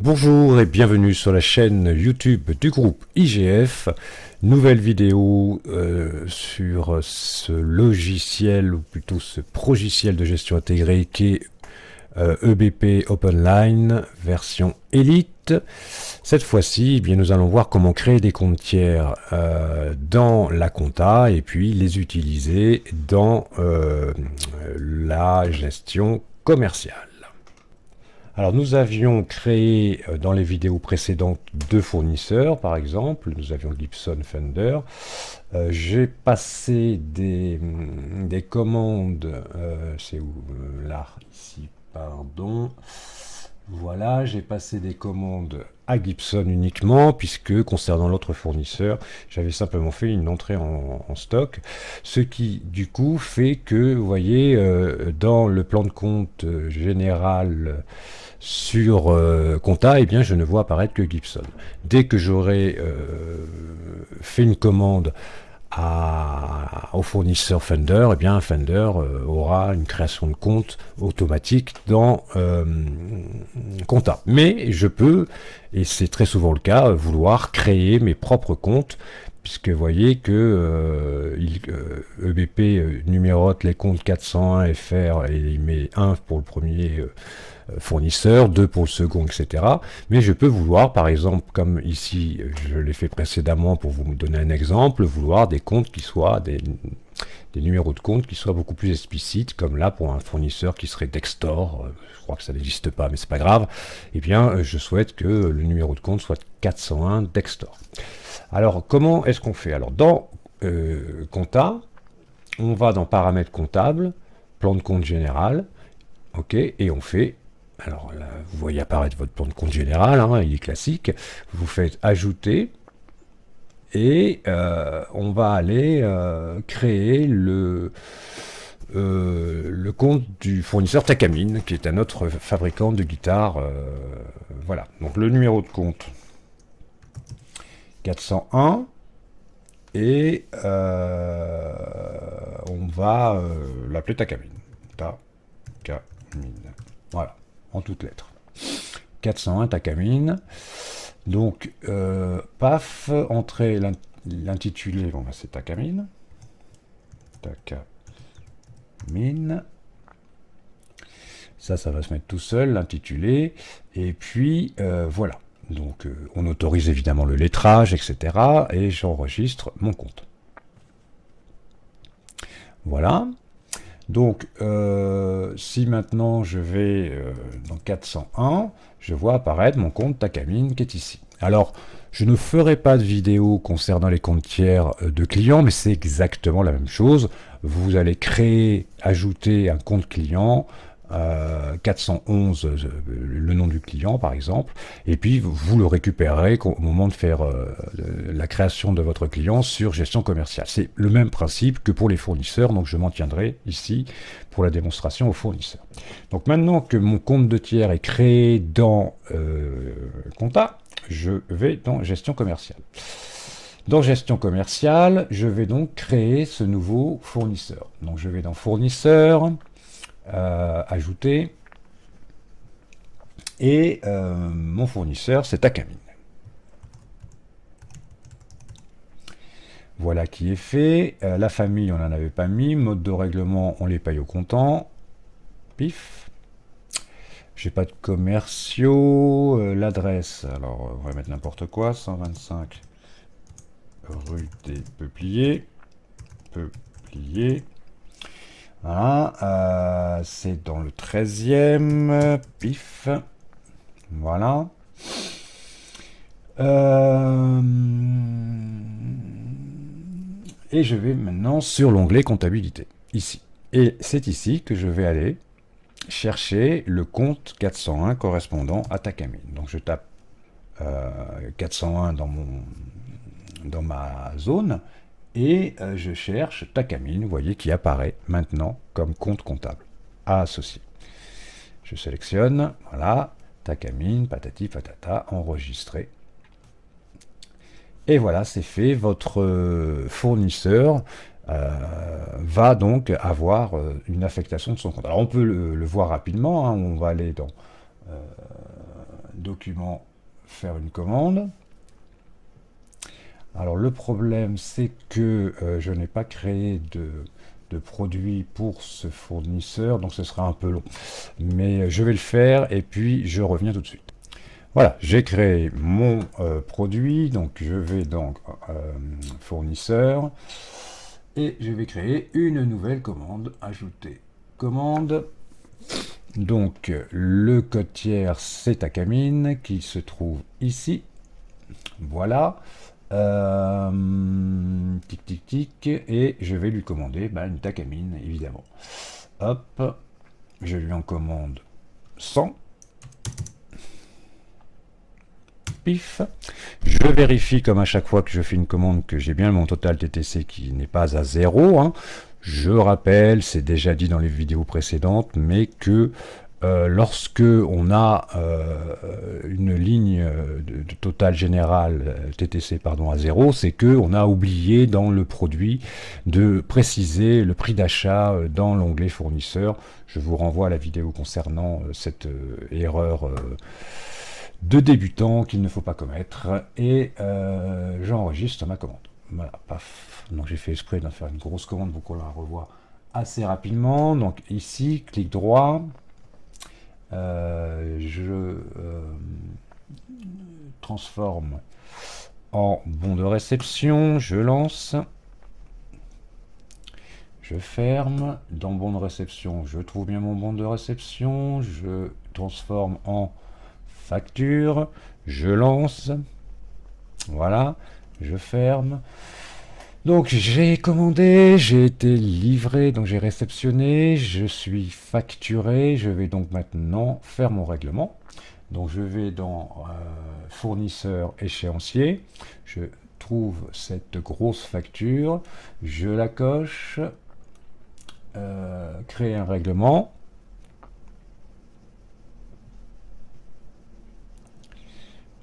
Bonjour et bienvenue sur la chaîne YouTube du groupe IGF. Nouvelle vidéo sur ce logiciel, ou plutôt ce progiciel de gestion intégrée qui est EBP OpenLine version Elite. Cette fois-ci, eh bien, nous allons voir comment créer des comptes tiers dans la compta et puis les utiliser dans la gestion commerciale. Alors nous avions créé dans les vidéos précédentes deux fournisseurs par exemple, nous avions Gibson Fender. J'ai passé des commandes, c'est où là, ici, pardon. Voilà, j'ai passé des commandes à Gibson uniquement, puisque concernant l'autre fournisseur, j'avais simplement fait une entrée en stock, ce qui du coup fait que, vous voyez, dans le plan de compte général sur compta, eh bien, je ne vois apparaître que Gibson. Dès que j'aurai fait une commande au fournisseur Fender, eh bien Fender aura une création de compte automatique dans Compta. Mais je peux, et c'est très souvent le cas, vouloir créer mes propres comptes, puisque vous voyez que EBP numérote les comptes 401 FR et il met 1 pour le premier fournisseur, 2 pour le second, etc. Mais je peux vouloir, par exemple, comme ici, je l'ai fait précédemment pour vous donner un exemple, vouloir des comptes qui soient des numéros de compte qui soient beaucoup plus explicites, comme là pour un fournisseur qui serait Dextor, je crois que ça n'existe pas, mais c'est pas grave, eh bien je souhaite que le numéro de compte soit 401 Dextor. Alors comment est-ce qu'on fait? Alors dans compta, on va dans paramètres comptables, plan de compte général, ok, et on fait, alors là, vous voyez apparaître votre plan de compte général, hein, il est classique, vous faites ajouter, et on va aller créer le compte du fournisseur Takamine, qui est un autre fabricant de guitares. Voilà, donc le numéro de compte 401, et on va l'appeler Takamine. Takamine. Voilà, en toutes lettres. 401 Takamine. Donc, paf, entrée, l'intitulé, bon, bah, c'est Takamine. Takamine. Ça va se mettre tout seul, l'intitulé. Et puis, voilà. Donc, on autorise évidemment le lettrage, etc. Et j'enregistre mon compte. Voilà. Donc, si maintenant je vais dans 401, je vois apparaître mon compte Takamine qui est ici. Alors, je ne ferai pas de vidéo concernant les comptes tiers de clients, mais c'est exactement la même chose. Vous allez créer, ajouter un compte client, 411, le nom du client par exemple, et puis vous le récupérerez au moment de faire la création de votre client sur gestion commerciale. C'est le même principe que pour les fournisseurs, donc je m'en tiendrai ici pour la démonstration aux fournisseurs. Donc maintenant que mon compte de tiers est créé dans compta, je vais dans gestion commerciale. Dans gestion commerciale, je vais donc créer ce nouveau fournisseur. Donc je vais dans fournisseur, ajouter, et mon fournisseur c'est Takamine. Voilà qui est fait. La famille on n'en avait pas mis, mode de règlement on les paye au comptant, pif. J'ai pas de commerciaux, l'adresse, alors on va mettre n'importe quoi, 125 rue des Peupliers, voilà, c'est dans le 13e, pif, voilà. Et je vais maintenant sur l'onglet comptabilité, ici. Et c'est ici que je vais aller chercher le compte 401 correspondant à Takamine. Donc je tape 401 dans ma zone, et je cherche Takamine, vous voyez, qui apparaît maintenant comme compte comptable à associer. Je sélectionne, voilà, Takamine, patati patata, enregistré. Et voilà, c'est fait, votre fournisseur va donc avoir une affectation de son compte. Alors on peut le voir rapidement, hein, on va aller dans document, faire une commande. Alors le problème, c'est que je n'ai pas créé de produit pour ce fournisseur, donc ce sera un peu long. Mais je vais le faire et puis je reviens tout de suite. Voilà, j'ai créé mon produit, donc je vais dans fournisseur et je vais créer une nouvelle commande, ajouter commande. Donc le code tiers, c'est Takamine qui se trouve ici. Voilà. Tic tic tic, et je vais lui commander une Takamine, évidemment. Hop, je lui en commande 100. Pif. Je vérifie comme à chaque fois que je fais une commande que j'ai bien mon total TTC qui n'est pas à 0. Hein. Je rappelle, c'est déjà dit dans les vidéos précédentes, mais que lorsque on a une ligne de total général TTC à 0, c'est que on a oublié dans le produit de préciser le prix d'achat dans l'onglet fournisseur. Je vous renvoie à la vidéo concernant cette erreur de débutant qu'il ne faut pas commettre, et j'enregistre ma commande. Voilà, paf. Donc j'ai fait exprès d'en faire une grosse commande pour qu'on la revoie assez rapidement. Donc ici, clic droit. Je transforme en bon de réception, je lance, je ferme, dans bon de réception, je trouve bien mon bon de réception, je transforme en facture, je lance, voilà, je ferme. Donc j'ai commandé, j'ai été livré, donc j'ai réceptionné, je suis facturé, je vais donc maintenant faire mon règlement. Donc je vais dans fournisseur échéancier, je trouve cette grosse facture, je la coche, créer un règlement.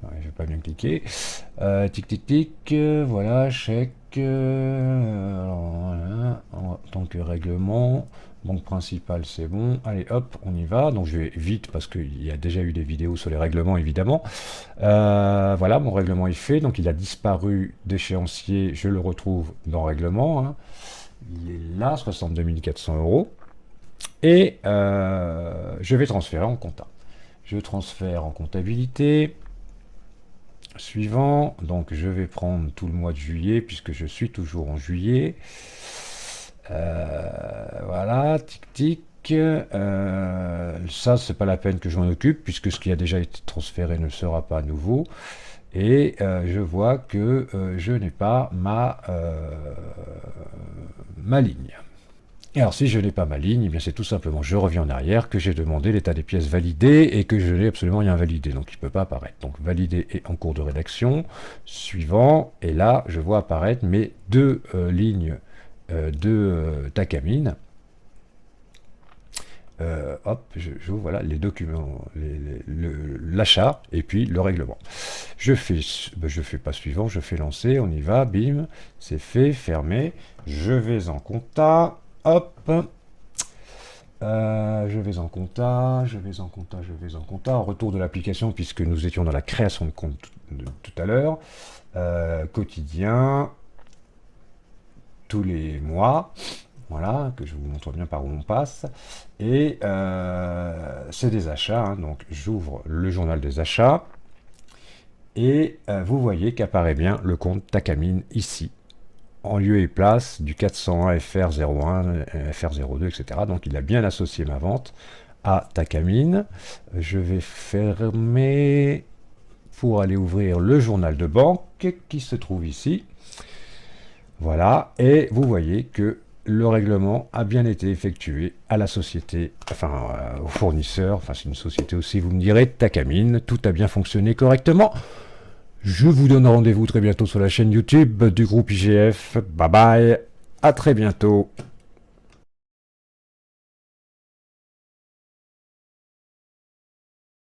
Ouais, je vais pas bien cliquer. Tic tic tic, voilà, chèque. Alors, voilà, en tant que règlement, banque principale, c'est bon. Allez, hop, on y va. Donc je vais vite parce qu'il y a déjà eu des vidéos sur les règlements, évidemment. Voilà, mon règlement est fait. Donc il a disparu d'échéancier. Je le retrouve dans règlement. Hein. Il est là, 62 400 €. Et je vais transférer en compta. Je transfère en comptabilité. Suivant, donc je vais prendre tout le mois de juillet puisque je suis toujours en juillet. Voilà, tic tic. Ça, c'est pas la peine que je m'en occupe puisque ce qui a déjà été transféré ne sera pas à nouveau. Et je vois que je n'ai pas ma ligne. Et alors si je n'ai pas ma ligne, eh bien c'est tout simplement, je reviens en arrière, que j'ai demandé l'état des pièces validé et que je n'ai absolument rien validé, donc il ne peut pas apparaître. Donc validé et en cours de rédaction, suivant, et là je vois apparaître mes deux lignes de Takamine. Hop, j'ouvre voilà, les documents, l'achat et puis le règlement. Je fais pas suivant, je fais lancer, on y va, bim, c'est fait, fermé, je vais en compta. Hop, je vais en compta, en retour de l'application, puisque nous étions dans la création de compte tout à l'heure, quotidien, tous les mois, voilà, que je vous montre bien par où on passe, et c'est des achats, hein, donc j'ouvre le journal des achats, et vous voyez qu'apparaît bien le compte Takamine ici, en lieu et place du 401 FR01, FR02, etc. Donc il a bien associé ma vente à Takamine. Je vais fermer pour aller ouvrir le journal de banque qui se trouve ici. Voilà, et vous voyez que le règlement a bien été effectué à la société, enfin au fournisseur, enfin c'est une société aussi, vous me direz, Takamine, tout a bien fonctionné correctement. Je vous donne rendez-vous très bientôt sur la chaîne YouTube du groupe IGF. Bye bye, à très bientôt.